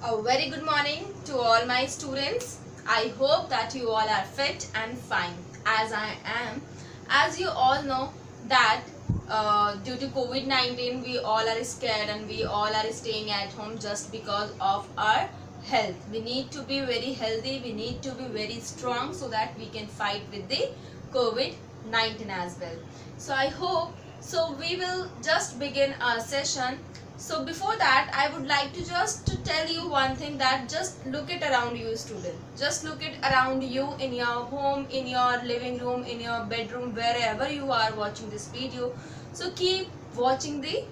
A very good morning to all my students. I hope that you all are fit and fine as I am. As you all know that due to COVID-19 we all are scared and we all are staying at home just because of our health. We need to be very healthy, we need to be very strong so that we can fight with the COVID-19 as well. So I hope, so we will just begin our session. So before that, I would like to just tell you one thing, that just look it around you, student. Just look it around you in your home, in your living room, in your bedroom, wherever you are watching this video. So keep watching the,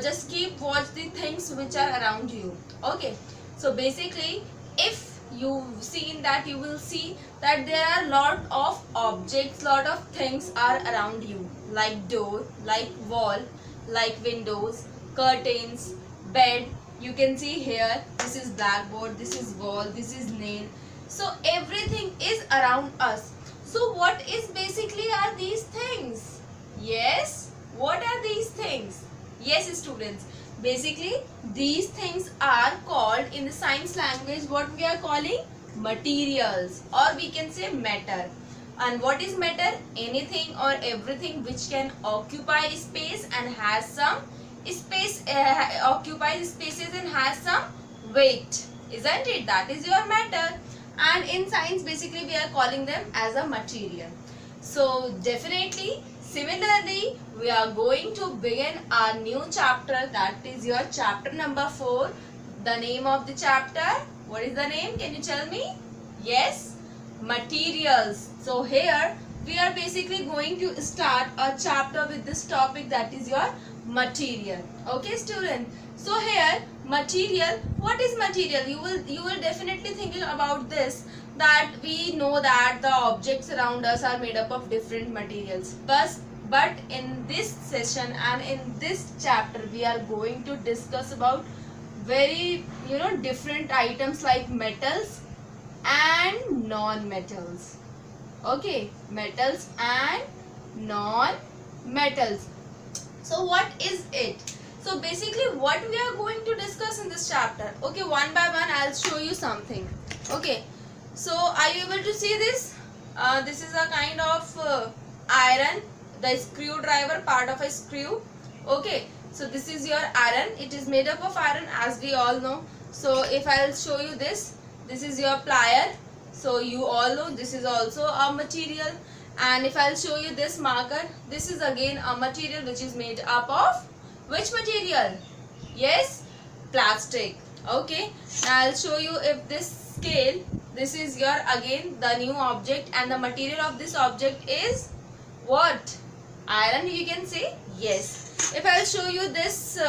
just keep watch the things which are around you. Okay. So basically, if you've seen that, you will see that there are lot of objects, lot of things are around you, like door, like wall, like windows, curtains, bed. You can see here, this is blackboard, this is wall, this is nail. So everything is around us. So what is basically are these things? Yes, what are these things? Yes, students, basically these things are called in the science language, what we are calling materials, or we can say matter. And what is matter? Anything or everything which can occupy space and has some space, occupies spaces and has some weight, isn't it? That is your matter. And in science basically we are calling them as a material. So definitely, similarly, we are going to begin our new chapter, that is your chapter number 4. The name of the chapter, what is the name? Can you tell me? Yes, materials. So here we are basically going to start a chapter with this topic, that is your material. Okay, student. So here material, what is material? You will definitely thinking about this, that we know that the objects around us are made up of different materials, but in this session and in this chapter we are going to discuss about very different items like metals and non-metals. Okay, metals and non-metals. So what is it? So basically what we are going to discuss in this chapter. Okay, one by one I'll show you something. Okay, so are you able to see this? This is a kind of iron, the screwdriver, part of a screw. Okay, so this is your iron. It is made up of iron, as we all know. So if I'll show you this is your plier. So you all know this is also a material. And if I'll show you this marker, this is again a material which is made up of which material? Yes, plastic. Okay, now I'll show you if this scale, this is your again the new object, and the material of this object is what? Iron, you can say. Yes. If I'll show you this,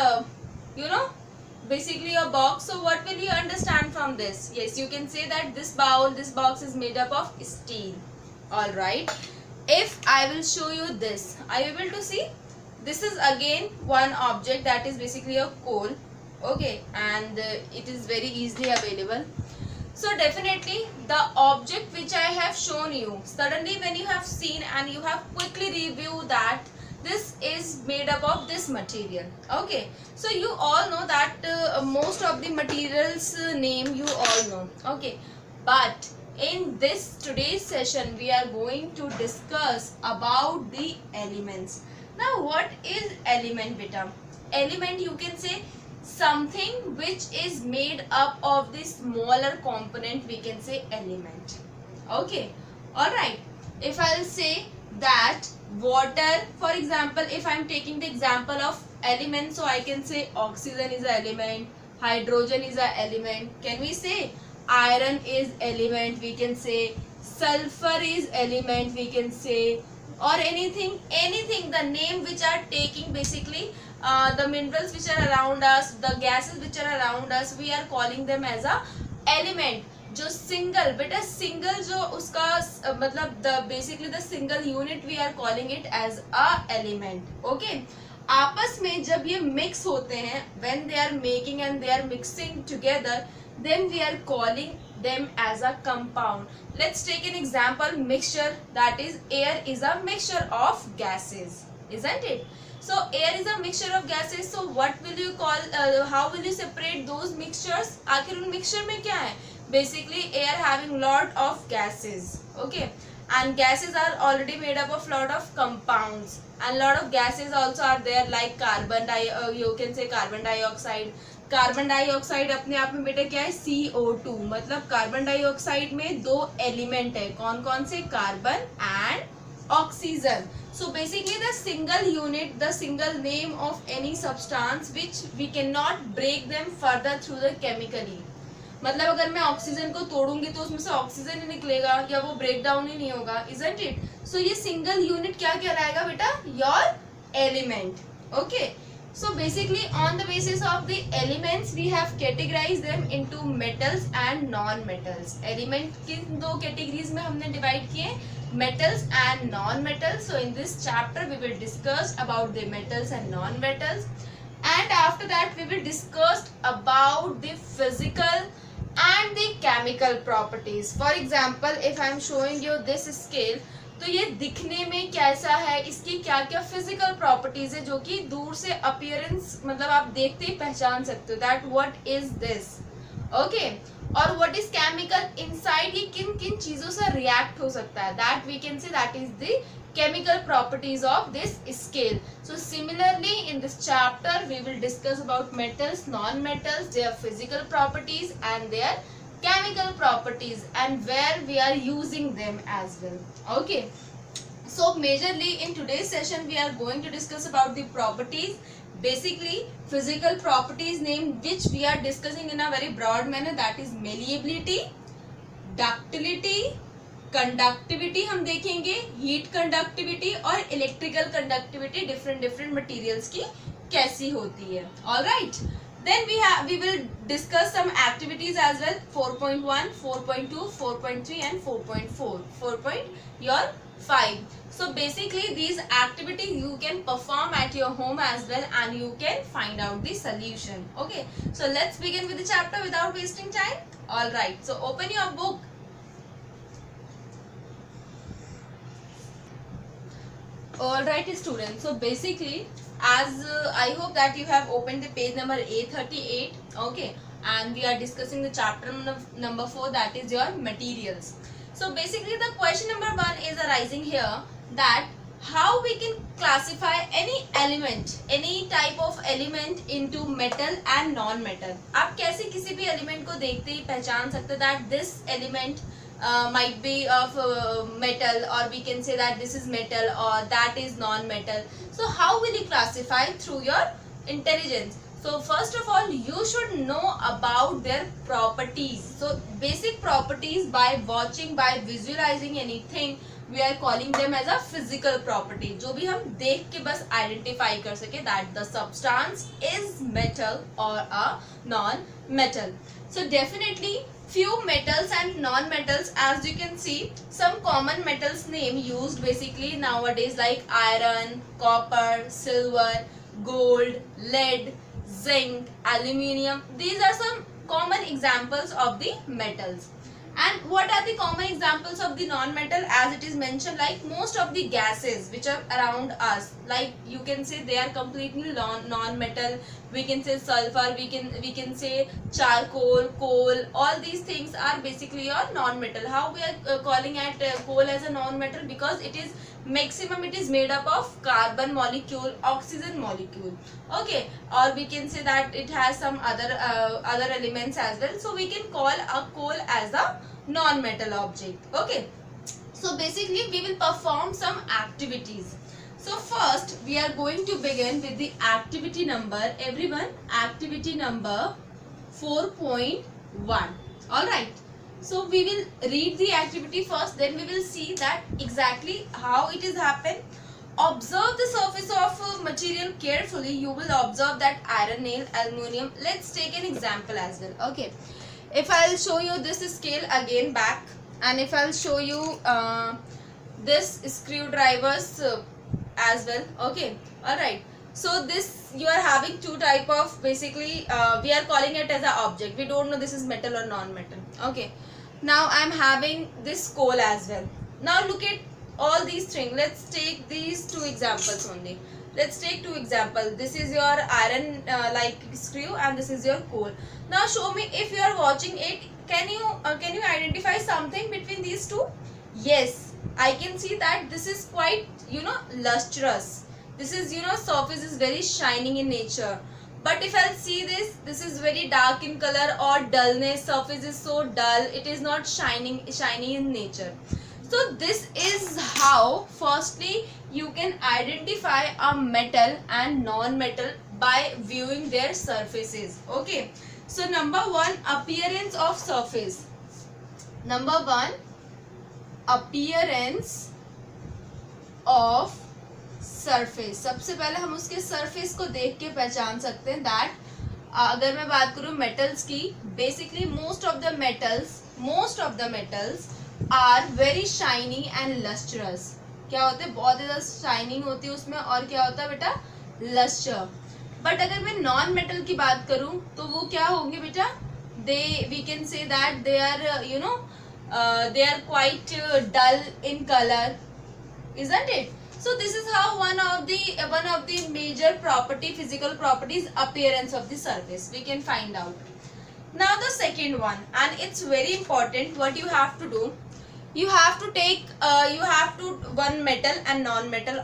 basically a box, so what will you understand from this? Yes, you can say that this box is made up of steel. Alright. If I will show you this, are you able to see? This is again one object, that is basically a coal. Okay, and it is very easily available. So definitely the object which I have shown you, suddenly when you have seen and you have quickly reviewed that this is made up of this material. Okay, so you all know that most of the materials name you all know. Okay, but in this today's session we are going to discuss about the elements. Now what is element, beta? Element, you can say something which is made up of the smaller component, we can say element. Okay, alright. If I'll say that water, for example, if I'm taking the example of element, so I can say oxygen is an element, hydrogen is an element. Can we say iron is element? We can say sulfur is element, we can say, or anything, the name which are taking basically the minerals which are around us, the gases which are around us, we are calling them as a element. जो single, बेटा single जो उसका मतलब the basically the single unit we are calling it as a element. Okay, आपस में जब ये mix होते हैं, when they are making and they are mixing together, then we are calling them as a compound. Let's take an example, mixture, that is air is a mixture of gases, isn't it? So air is a mixture of gases. So what will you call, how will you separate those mixtures? आखिर उन mixture में क्या है? Basically air having lot of gases. Okay, and gases are already made up of lot of compounds, and lot of gases also are there like you can say carbon dioxide. Carbon dioxide अपने आप में बेटा क्या है? CO2. मतलब carbon dioxide में दो element है, कौन कौन से? Carbon and oxygen. So basically the single unit, the single name of any substance which we cannot break them further through the chemically. मतलब अगर मैं ऑक्सीजन को तोड़ूंगी तो उसमें से ऑक्सीजन ही निकलेगा, या वो ब्रेक डाउन ही नहीं होगा, isn't it? So ये सिंगल यूनिट क्या कहलाएगा बेटा? Your element. Okay. So basically on the basis of the elements we have categorized them into metals and non-metals. Element किन दो categories में हमने divide किए? Metals and non-metals. So in this chapter we will discuss about the metals and non-metals, and after that we will discuss about the physical and the chemical properties. For example, if I am showing you this scale, तो ये दिखने में कैसा है, इसकी क्या क्या physical properties है जो कि दूर से अपीयरेंस मतलब आप देखते ही पहचान सकते हो, that what is this. Okay, और व्हाट इज केमिकल, इनसाइड ये किन किन चीजों से रिएक्ट हो सकता है, that we can say that is the chemical properties of this scale. So similarly in this chapter we will discuss about metals, non-metals, their physical properties and their chemical properties, and where we are using them as well. Okay, so majorly in today's session we are going to discuss about the properties, basically physical properties name which we are discussing in a very broad manner, that is malleability, ductility, conductivity हम देखेंगे, heat conductivity और electrical conductivity different materials की कैसी होती है. Alright, then we will discuss some activities as well, 4.1, 4.2, 4.3 and 4.4, 4.5. So basically these activities you can perform at your home as well, and you can find out the solution. Okay, so let's begin with the chapter without wasting time. Alright, so open your book. Alright students, so basically as I hope that you have opened the page number A38, okay, and we are discussing the chapter number 4, that is your materials. So basically the question number 1 is arising here, that how we can classify any element, any type of element into metal and non-metal. आप कैसे किसी भी element को देखते ही पहचान सकते that this element might be of metal, or we can say that this is metal or that is non-metal. So how will you classify? Through your intelligence. So first of all you should know about their properties. So basic properties, by watching, by visualizing anything, we are calling them as a physical property. जो भी हम देख के बस identify कर सके that the substance is metal or a non-metal. So definitely few metals and non-metals, as you can see, some common metals name used basically nowadays like iron, copper, silver, gold, lead, zinc, aluminium. These are some common examples of the metals. And what are the common examples of the non-metal? As it is mentioned, like most of the gases which are around us, like you can say they are completely non-metal. We can say sulfur, we can say charcoal, coal. All these things are basically your non-metal. How we are calling at coal as a non-metal? Because it is maximum, it is made up of carbon molecule, oxygen molecule. Okay, or we can say that it has some other elements as well. So we can call a coal as a non-metal object. Okay, so basically we will perform some activities. So first we are going to begin with the activity number, everyone, activity number 4.1. Alright, so we will read the activity first, then we will see that exactly how it is happened. Observe the surface of material carefully. You will observe that iron, nail, aluminium. Let's take an example as well. Okay, if I'll show you this scale again back, and if I'll show you this screwdrivers as well. Okay, alright, so this you are having two type of, basically we are calling it as a object. We don't know this is metal or non-metal. Okay, now I am having this coal as well. Now look at all these things. Let's take these two examples only. Let's take two example. This is your iron like screw and this is your coal. Now show me, if you are watching it, can you identify something between these two? Yes, I can see that this is quite, lustrous. This is, surface is very shining in nature. But if I'll see this is very dark in color or dullness, surface is so dull, it is not shiny in nature. So this is how firstly you can identify a metal and non-metal by viewing their surfaces. Okay. So number one, appearance of surface. Number one, appearance of surface. सबसे पहले हम उसके surface को देख के पहचान सकते हैं दैट अगर मैं बात करूं मेटल्स की, basically most of the metals are very shiny and lustrous. क्या होते हैं, बहुत ज़्यादा शाइनिंग होती है उसमें, और क्या होता है बेटा, लस्टर. बट अगर मैं नॉन मेटल की बात करूं तो वो क्या होंगे बेटा, we can say that they are they are quite dull in color, isn't it? So this is how one of the major physical properties, appearance of the surface, we can find out. Now the second one, and it's very important, what you have to do, you have to take one metal and non-metal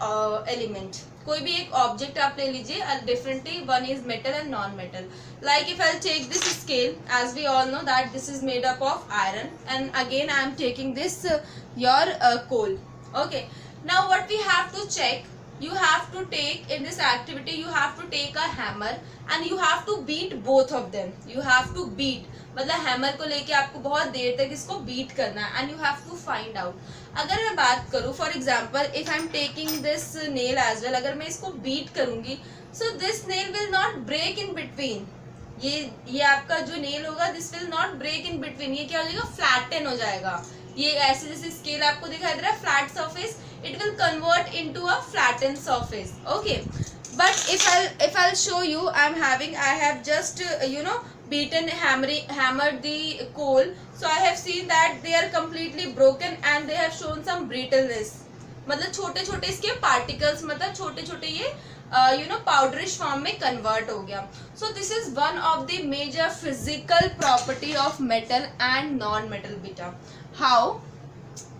element. कोई भी एक object आप ले लीजिए differently, one is metal and non metal. Like if I take this scale, as we all know that this is made up of iron, and again I am taking this your coal. Okay, now what we have to check, you have to take in this activity, you have to take a hammer and you have to beat both of them. You have to beat, मतलब hammer को लेके आपको बहुत देर तक इसको beat करना है, and you have to find out. अगर मैं बात करूँ for example, if I am taking this nail as well, अगर मैं इसको बीट करूंगी, so this nail will not break in between. ये आपका जो नेल होगा, this will not break in between. ये क्या हो जाएगा, फ्लैटन हो जाएगा. ये ऐसे जैसे स्केल आपको दिखाई दे रहा है flat surface, it will convert into a flattened surface. Okay, but if I'll show you, I have just hammered the coal, so I have seen that they are completely broken and they have shown some brittleness. मतलब छोटे छोटे इसके particles, मतलब छोटे छोटे ये powderish form में convert हो गया. So this is one of the major physical property of metal and non-metal beta. How?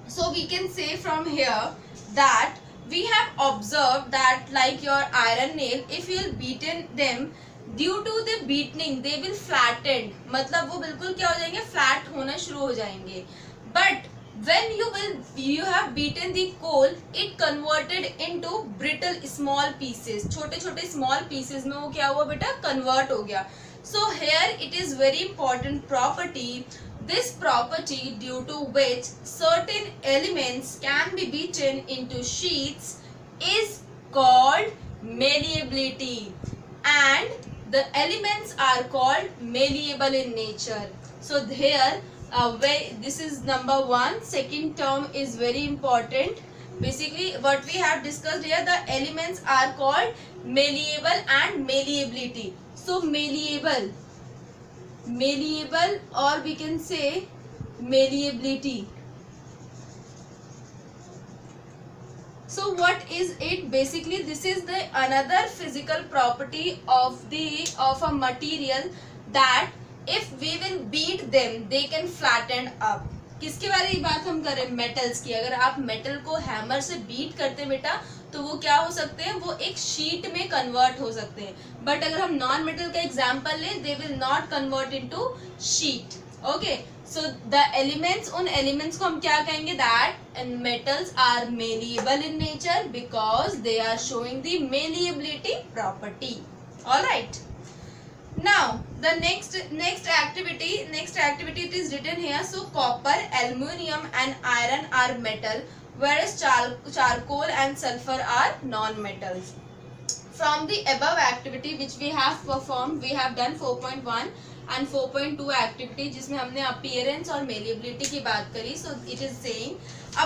So we can say from here that we have observed that like your iron nail, if you will beaten them, due to the beating they will flattened, मतलब वो बिल्कुल क्या हो जाएंगे, flat होना शुरू हो जाएंगे. But when you have beaten the coal, it converted into brittle small pieces. छोटे छोटे small pieces में वो क्या हुआ बेटा, convert हो गया. So here it is very important property. This property due to which certain elements can be beaten into sheets is called malleability, and the elements are called malleable in nature. So here this is number one. Second term is very important. Basically what we have discussed here, the elements are called malleable and malleability. So malleable or we can say malleability. So what is it? Basically this is the another physical property of a material that if we will beat them they can flatten up. किसके बारे में बात हम कर रहे हैं, metals की. अगर आप मेटल को हैमर से बीट करते बेटा तो वो क्या हो सकते हैं, वो एक शीट में कन्वर्ट हो सकते हैं. बट अगर हम नॉन मेटल का एग्जांपल लें, they will not convert into sheet. Okay, so the elements, उन एलिमेंट्स को हम क्या कहेंगे, that metals are malleable in nature because they are showing the malleability property. All right. Now the next activity it is written here. So copper, aluminium and iron are metal, whereas charcoal and sulfur are non-metals. From the above activity which we have performed, we have done 4.1 and 4.2 activity जिसमें हमने appearance और malleability की बात करी. So it is saying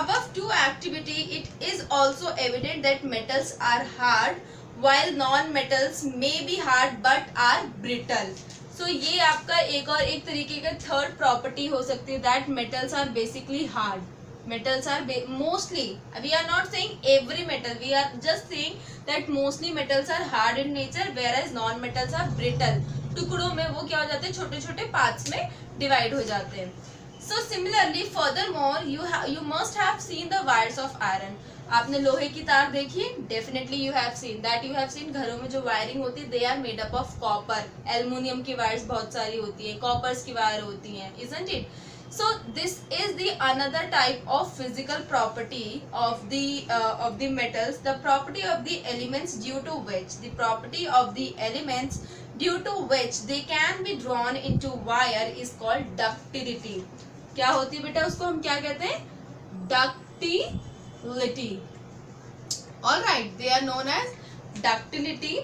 above two activity it is also evident that metals are hard while non-metals may be hard but are brittle. So ये आपका एक तरीके का थर्ड प्रॉपर्टी हो सकती है, that metals are basically hard. Metals are mostly, we are not saying every metal, we are just saying that mostly metals are hard in nature whereas non metals are brittle. टुकड़ों में वो क्या हो जाते हैं, छोटे छोटे पार्ट्स में डिवाइड हो जाते हैं. So similarly, furthermore, you must have seen the wires of iron. आपने लोहे की तार देखी है? Definitely you have seen that. You have seen घरों में जो वायरिंग होती है, they are made up of copper. Aluminium की वायर्स बहुत सारी होती हैं, कॉपर्स की वायर होती हैं, isn't it? So this is the another type of physical property of the metals. The property of the elements due to which they can be drawn into wire is called ductility. क्या होती है बेटा, उसको हम क्या कहते हैं? Ductility. All right, they are known as ductility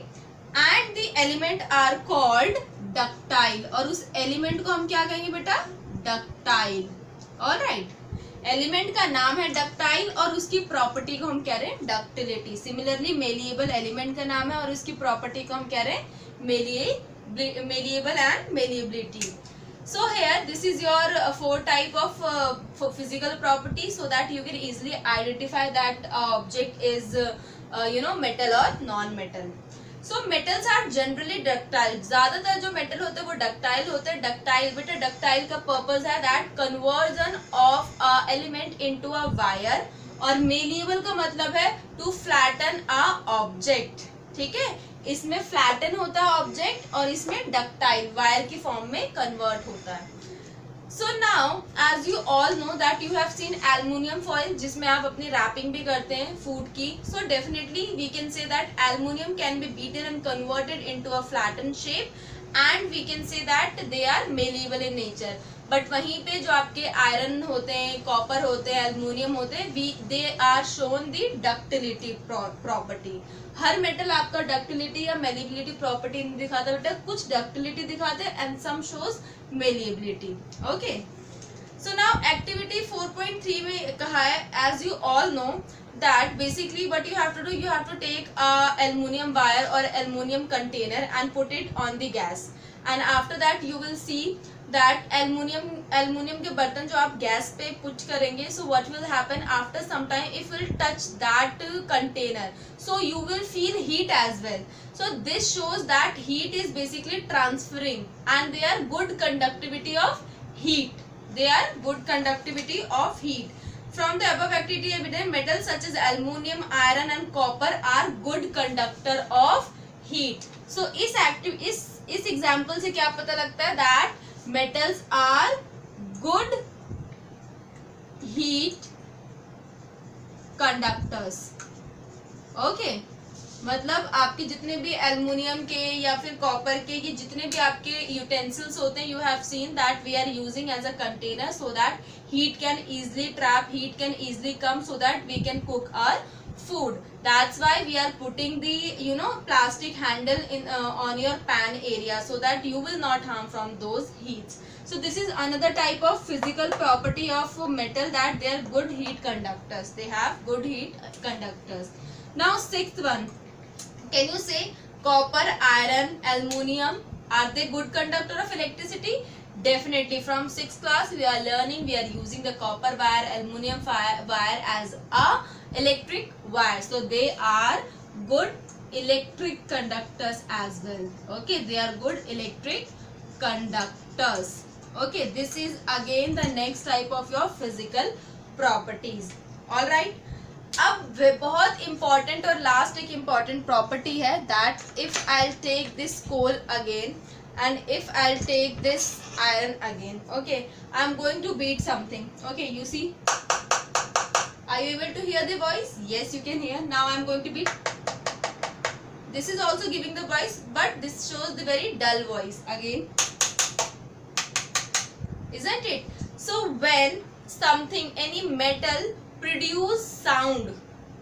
and the element are called ductile. और उस element को हम क्या कहेंगे बेटा? Ductile. All right. एलिमेंट का नाम है डक्टाइल और उसकी प्रॉपर्टी को हम कह रहे हैं डक्टिलिटी. सिमिलरली मेलिएबल एलिमेंट का नाम है और उसकी प्रॉपर्टी को हम कह रहे हैं malleable and malleability. So here this is your 4 type of physical property so that you can easily identify that object is metal or non-metal. So metals are generally ductile. ज़्यादातर जो metal होते हैं वो ductile होते हैं. Ductile बेटा, ductile का purpose है that conversion of element into a wire और malleable का मतलब है to flatten a object. ठीक है, इसमें फ्लैटन होता है ऑब्जेक्ट और इसमें डक्टाइल वायर की फॉर्म में कन्वर्ट होता है. So now as you all know that you have seen aluminium foil जिसमें आप अपनी रैपिंग भी करते हैं फूड की. So definitely we can say that aluminium can be beaten and converted into a flatten shape and we can say that they are malleable in nature. But वहीं पे जो आपके आयरन होते हैं, कॉपर होते हैं, एल्युमिनियम होते हैं, they are shown the ductility property. हर मेटल आपका डक्टिलिटी या मेलिएबिलिटी प्रॉपर्टी नहीं दिखाता बेटा, कुछ डक्टिलिटी दिखाते हैं and some shows malleability. Okay, so now activity 4.3 में कहा है as you all know that basically what you have to do, you have to take a aluminium wire or aluminium container and put it on the gas and after that you will see that aluminium के बर्तन जो आप gas पे put करेंगे, so what will happen after some time if will touch that container, so you will feel heat as well. So this shows that heat is basically transferring and they are good conductivity of heat. They are good conductivity of heat. From the above activity evident, metals such as aluminium, iron and copper are good conductor of heat. So इस example से क्या पता लगता है that metals are good heat conductors. Okay. मतलब आपके जितने भी एल्युमिनियम के या फिर कॉपर के, ये जितने भी आपके यूटेंसिल्स होते हैं, you have seen that we are using as a container so that heat can easily trap, heat can easily come so that we can cook our food. That's why we are putting the plastic handle in on your pan area so that you will not harm from those heats. So this is another type of physical property of metal that they are good heat conductors. They have good heat conductors. Now sixth one, can you say copper, iron, aluminium, are they good conductor of electricity? Definitely. From 6th class we are learning, we are using the copper wire, aluminium wire as a electric wire, so they are good electric conductors as well. Okay, they are good electric conductors. Okay, this is again the next type of your physical properties. All right, अब बहुत important और last एक important property है that if I'll take this coal again and if I'll take this iron again, okay, I'm going to beat something. Okay, you see, are you able to hear the voice? Yes, you can hear. Now I'm going to beat. This is also giving the voice, but this shows the very dull voice again, isn't it? So when something, any metal produce sound,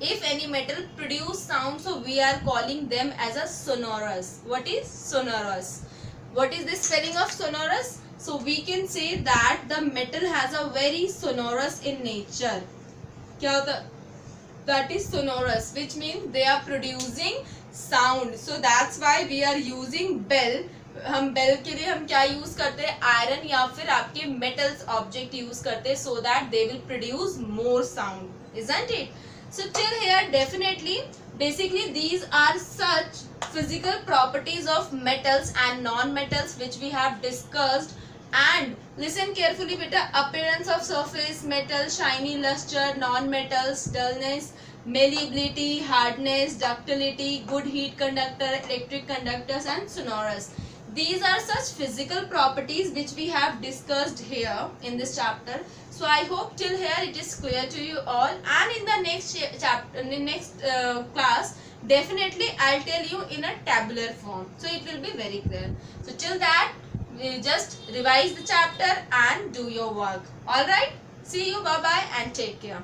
if any metal produce sound, so we are calling them as a sonorous. What is sonorous? What is the spelling of sonorous? So we can say that the metal has a very sonorous in nature. क्या होता? That is sonorous, which means they are producing sound. So that's why we are using bell हम bell के लिए हम क्या use करते हैं, iron या फिर आपके मेटल्स ऑब्जेक्ट यूज करते हैं, so that they will produce more sound, isn't it? So till here definitely basically these are such physical properties of metals and non-metals which we have discussed. And listen carefully beta, appearance of surface, metal, shiny, luster, non-metals, dullness, malleability, hardness, ductility, good heat conductor, electric conductors and sonorous. These are such physical properties which we have discussed here in this chapter. So I hope till here it is clear to you all, and in the next chapter, in the next class, definitely I'll tell you in a tabular form, so it will be very clear. So till that, just revise the chapter and do your work. All right, see you, bye bye and take care.